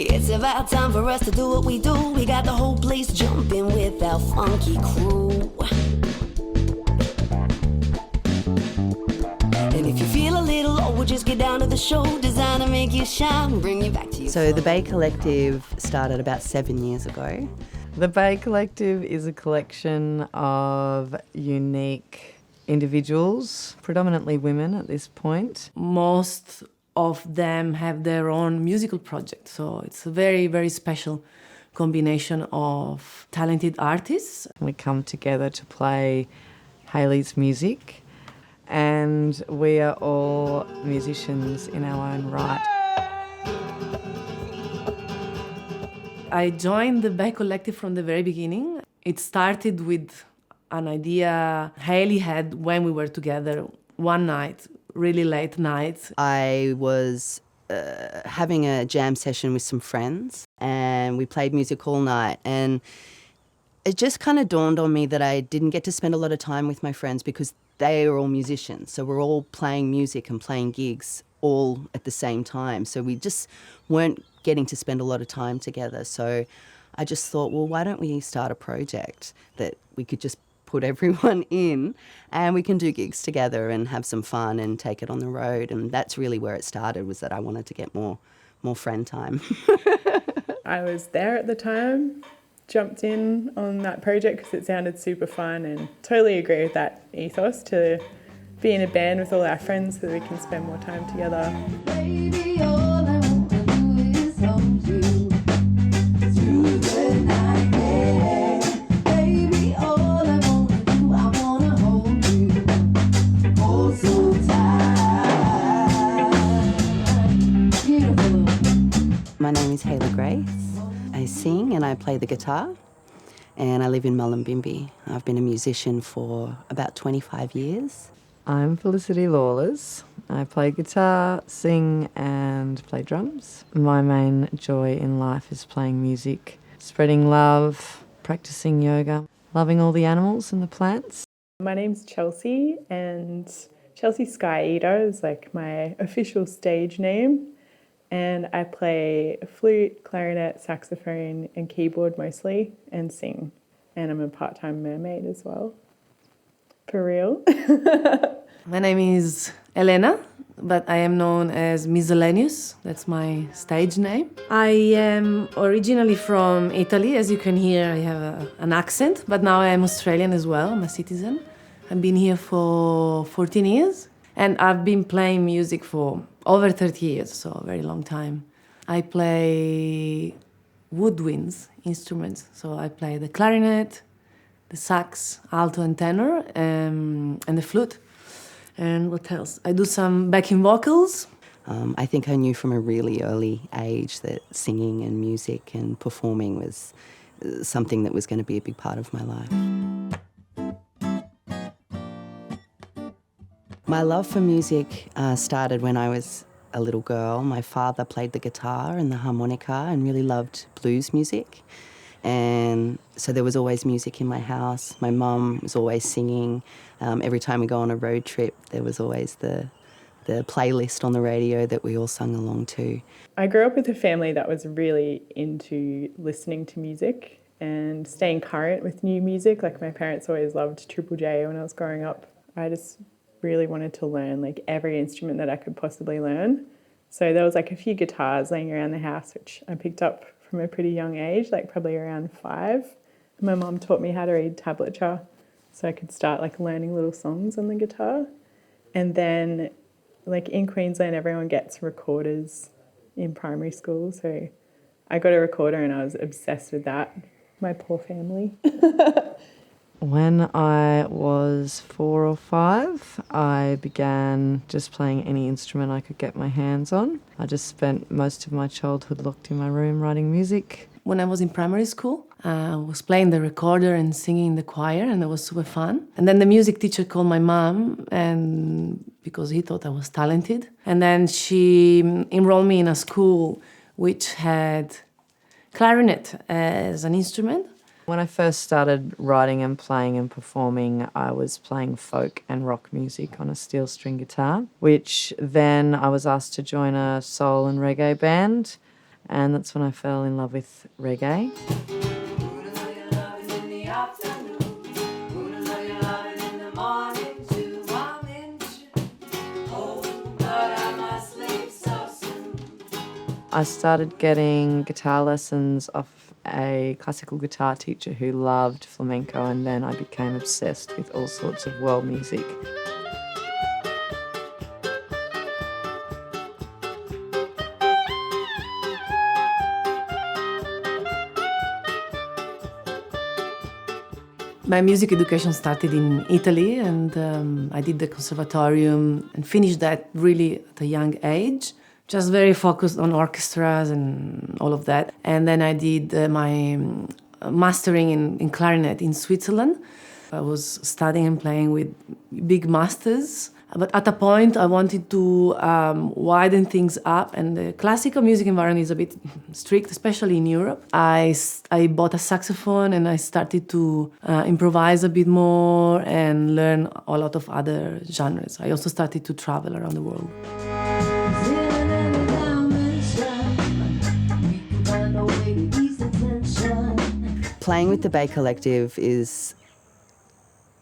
It's about time for us to do what we do. We got the whole place jumping with our funky crew. And if you feel a little low, we'll just get down to the show. Designed to make you shine, bring you back to your So the Bay Collective started about 7 years ago. The Bay Collective is a collection of unique individuals, predominantly women at this point. Most of them have their own musical project, so it's a very, very special combination of talented artists. We come together to play Hayley's music, and we are all musicians in our own right. I joined the Bay Collective from the very beginning. It started with an idea Hayley had when we were together one night, really late night. I was having a jam session with some friends and we played music all night, and it just kind of dawned on me that I didn't get to spend a lot of time with my friends because they are all musicians. So we're all playing music and playing gigs all at the same time. So we just weren't getting to spend a lot of time together. So I just thought, well, why don't we start a project that we could just put everyone in and we can do gigs together and have some fun and take it on the road. And that's really where it started, was that I wanted to get more friend time. I was there at the time, jumped in on that project because it sounded super fun, and totally agree with that ethos to be in a band with all our friends so that we can spend more time together. Baby, all I want to do is hold you through the night. Yeah. Baby, all I want to do, I want to hold you, hold so tight. Beautiful. My name is Hayley Grace. I sing and I play the guitar, and I live in Mullumbimby. I've been a musician for about 25 years. I'm Felicity Lawless. I play guitar, sing and play drums. My main joy in life is playing music, spreading love, practicing yoga, loving all the animals and the plants. My name's Chelsea, and Chelsea Skyeater is like my official stage name. And I play flute, clarinet, saxophone and keyboard mostly, and sing. And I'm a part-time mermaid as well. For real. My name is Elena, but I am known as Miss Eleneous. That's my stage name. I am originally from Italy. As you can hear, I have an accent, but now I am Australian as well. I'm a citizen. I've been here for 14 years, and I've been playing music for over 30 years, so a very long time. I play woodwinds instruments, so I play the clarinet, the sax, alto and tenor, and the flute. And what else? I do some backing vocals. I think I knew from a really early age that singing and music and performing was something that was going to be a big part of my life. My love for music started when I was a little girl. My father played the guitar and the harmonica and really loved blues music. And so there was always music in my house. My mum was always singing. Every time we go on a road trip, there was always the playlist on the radio that we all sung along to. I grew up with a family that was really into listening to music and staying current with new music. Like my parents always loved Triple J when I was growing up. I just really wanted to learn like every instrument that I could possibly learn. So there was like a few guitars laying around the house, which I picked up from a pretty young age, like probably around 5. My mum taught me how to read tablature so I could start like learning little songs on the guitar. And then like in Queensland, everyone gets recorders in primary school. So I got a recorder and I was obsessed with that. My poor family. When I was 4 or 5, I began just playing any instrument I could get my hands on. I just spent most of my childhood locked in my room writing music. When I was in primary school, I was playing the recorder and singing in the choir, and it was super fun. And then the music teacher called my mom, and because he thought I was talented. And then she enrolled me in a school which had clarinet as an instrument. When I first started writing and playing and performing, I was playing folk and rock music on a steel string guitar, which then I was asked to join a soul and reggae band. And that's when I fell in love with reggae. I started getting guitar lessons off a classical guitar teacher who loved flamenco, and then I became obsessed with all sorts of world music. My music education started in Italy, and I did the conservatorium and finished that really at a young age, just very focused on orchestras and all of that. And then I did my mastering in clarinet in Switzerland. I was studying and playing with big masters. But at a point, I wanted to widen things up, and the classical music environment is a bit strict, especially in Europe. I bought a saxophone, and I started to improvise a bit more and learn a lot of other genres. I also started to travel around the world. Playing with the Bay Collective is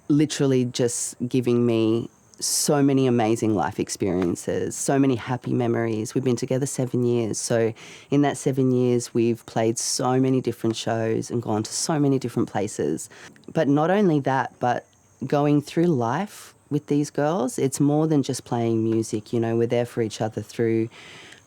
literally just giving me so many amazing life experiences, so many happy memories. We've been together 7 years. So in that 7 years, we've played so many different shows and gone to so many different places. But not only that, but going through life with these girls, it's more than just playing music. You know, we're there for each other through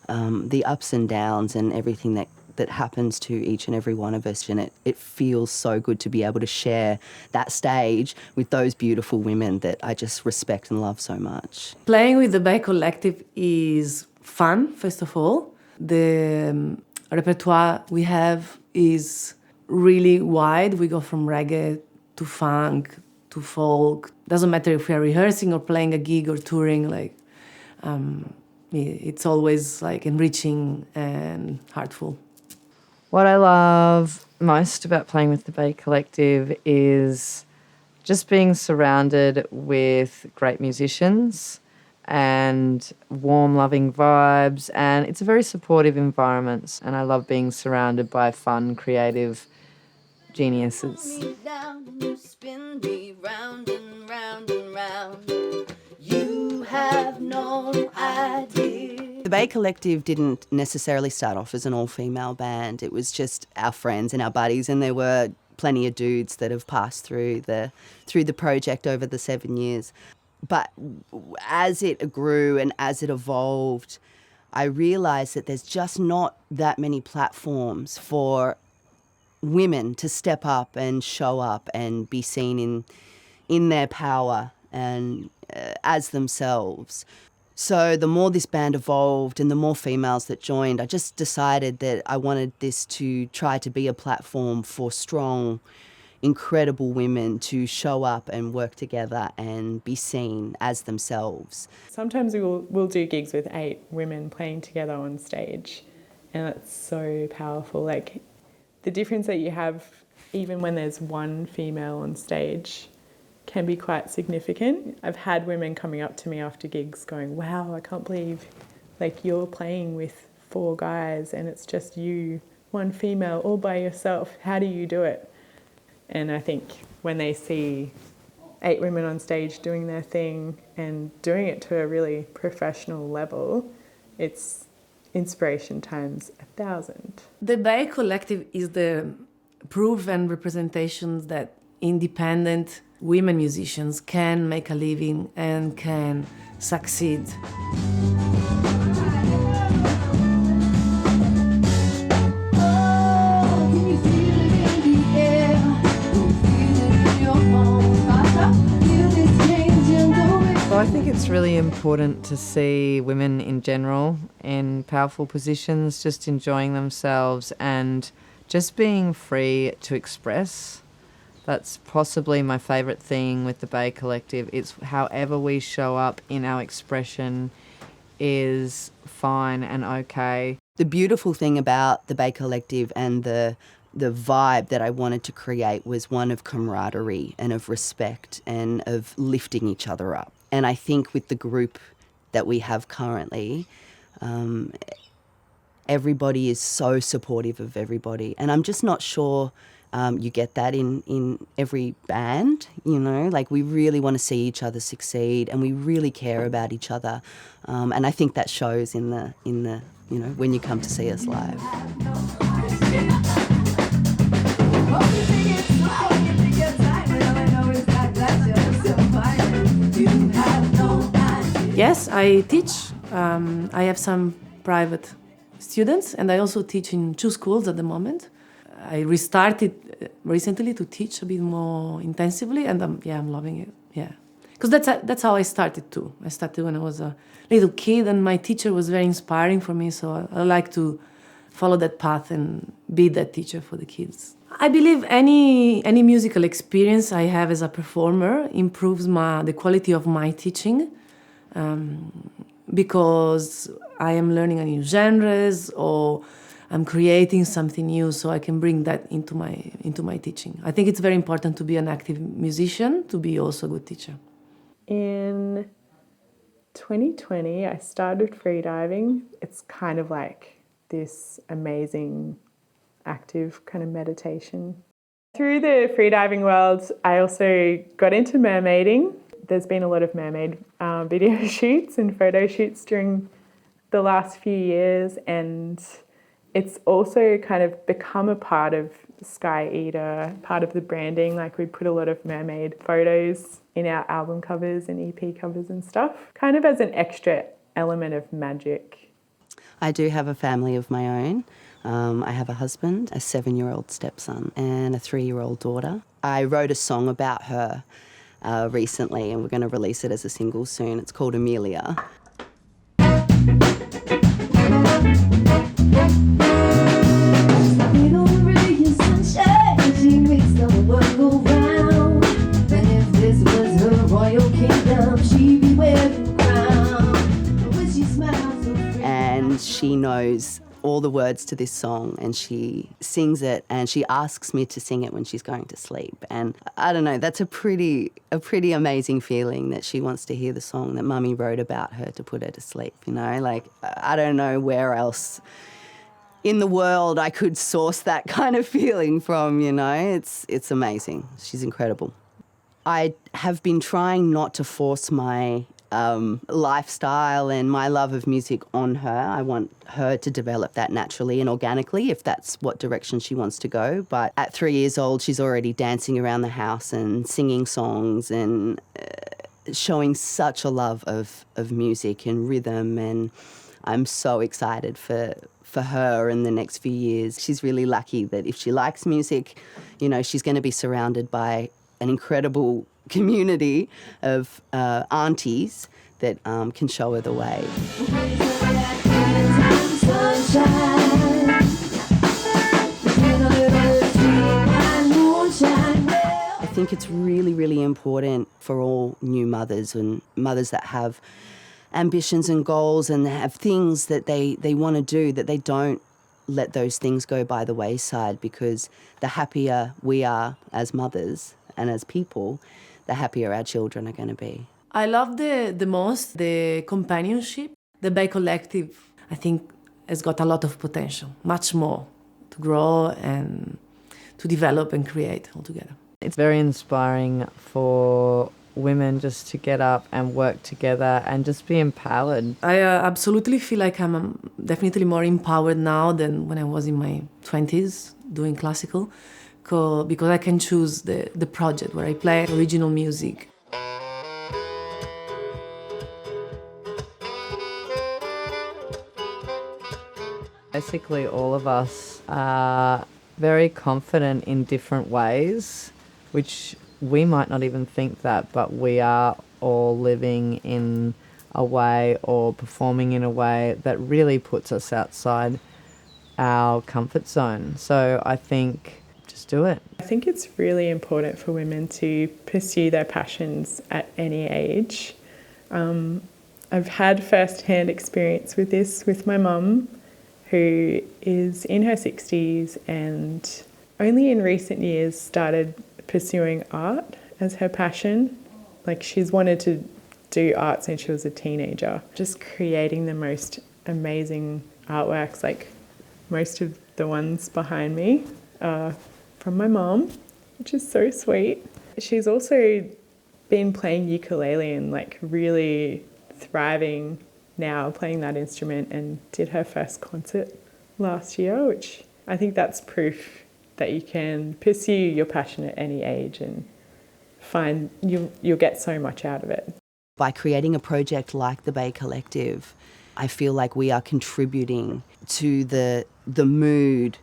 the ups and downs and everything that happens to each and every one of us, and it feels so good to be able to share that stage with those beautiful women that I just respect and love so much. Playing with the Bay Collective is fun, first of all. The repertoire we have is really wide. We go from reggae to funk to folk. Doesn't matter if we are rehearsing or playing a gig or touring, it's always enriching and heartful. What I love most about playing with the Bay Collective is just being surrounded with great musicians and warm, loving vibes, and it's a very supportive environment, and I love being surrounded by fun, creative geniuses. You have no idea. The Bay Collective didn't necessarily start off as an all-female band. It was just our friends and our buddies, and there were plenty of dudes that have passed through the project over the 7 years. But as it grew and as it evolved, I realised that there's just not that many platforms for women to step up and show up and be seen in their power and as themselves. So the more this band evolved and the more females that joined, I just decided that I wanted this to try to be a platform for strong, incredible women to show up and work together and be seen as themselves. Sometimes we'll do gigs with 8 women playing together on stage, and it's so powerful. The difference that you have even when there's one female on stage can be quite significant. I've had women coming up to me after gigs going, wow, I can't believe you're playing with 4 guys and it's just you, one female, all by yourself. How do you do it? And I think when they see 8 women on stage doing their thing and doing it to a really professional level, it's inspiration times 1,000. The Bay Collective is the proof and representation that independent women musicians can make a living and can succeed. So I think it's really important to see women in general in powerful positions, just enjoying themselves and just being free to express. That's possibly my favourite thing with the Bay Collective. It's however we show up in our expression is fine and okay. The beautiful thing about the Bay Collective and the vibe that I wanted to create was one of camaraderie and of respect and of lifting each other up. And I think with the group that we have currently, everybody is so supportive of everybody. And I'm just not sure you get that in every band, you know, like we really want to see each other succeed and we really care about each other. And I think that shows in the, you know, when you come to see us live. Yes, I teach. I have some private students, and I also teach in 2 schools at the moment. I restarted recently to teach a bit more intensively, and I'm loving it. Yeah, because that's how I started too. I started when I was a little kid, and my teacher was very inspiring for me. So I like to follow that path and be that teacher for the kids. I believe any musical experience I have as a performer improves the quality of my teaching, because I am learning a new genres or I'm creating something new, so I can bring that into my teaching. I think it's very important to be an active musician, to be also a good teacher. In 2020, I started freediving. It's kind of like this amazing active kind of meditation. Through the freediving world, I also got into mermaiding. There's been a lot of mermaid video shoots and photo shoots during the last few years, and it's also kind of become a part of Skyeater, part of the branding. Like we put a lot of mermaid photos in our album covers and EP covers and stuff, kind of as an extra element of magic. I do have a family of my own. I have a husband, a 7-year-old stepson, and a 3-year-old daughter. I wrote a song about her recently, and we're going to release it as a single soon. It's called Amelia. And she knows all the words to this song and she sings it and she asks me to sing it when she's going to sleep. And I don't know, that's a pretty amazing feeling that she wants to hear the song that Mummy wrote about her to put her to sleep, you know? Like, I don't know where else in the world I could source that kind of feeling from, you know? It's amazing. She's incredible. I have been trying not to force my lifestyle and my love of music on her. I want her to develop that naturally and organically if that's what direction she wants to go. But at 3 years old, she's already dancing around the house and singing songs and showing such a love of music and rhythm. And I'm so excited for her in the next few years. She's really lucky that if she likes music, you know, she's going to be surrounded by an incredible community of aunties that can show her the way. I think it's really, really important for all new mothers and mothers that have ambitions and goals and have things that they want to do, that they don't let those things go by the wayside, because the happier we are as mothers and as people, the happier our children are going to be. I love the most the companionship. The Bay Collective, I think, has got a lot of potential, much more to grow and to develop and create altogether. It's very inspiring for women just to get up and work together and just be empowered. I absolutely feel like I'm definitely more empowered now than when I was in my 20s doing classical, because I can choose the project where I play original music. Basically, all of us are very confident in different ways, which we might not even think that, but we are all living in a way or performing in a way that really puts us outside our comfort zone. So I think just do it. I think it's really important for women to pursue their passions at any age. I've had first-hand experience with this with my mum, who is in her 60s and only in recent years started pursuing art as her passion. Like, she's wanted to do art since she was a teenager, just creating the most amazing artworks, like Most of the ones behind me are from my mom, which is so sweet. She's also been playing ukulele and like really thriving now playing that instrument, and did her first concert last year, which I think that's proof that you can pursue your passion at any age and find you'll get so much out of it. By creating a project like the Bay Collective, I feel like we are contributing to the mood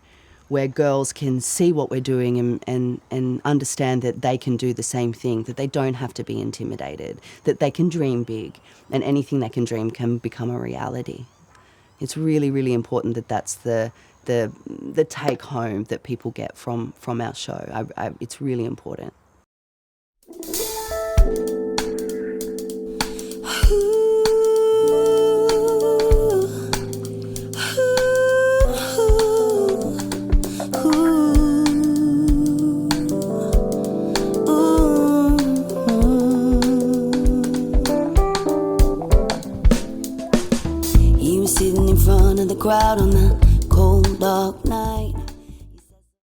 where girls can see what we're doing and understand that they can do the same thing, that they don't have to be intimidated, that they can dream big, and anything they can dream can become a reality. It's really, really important that that's the take home that people get from our show. It's really important. He was sitting in front of the crowd on that cold, dark night.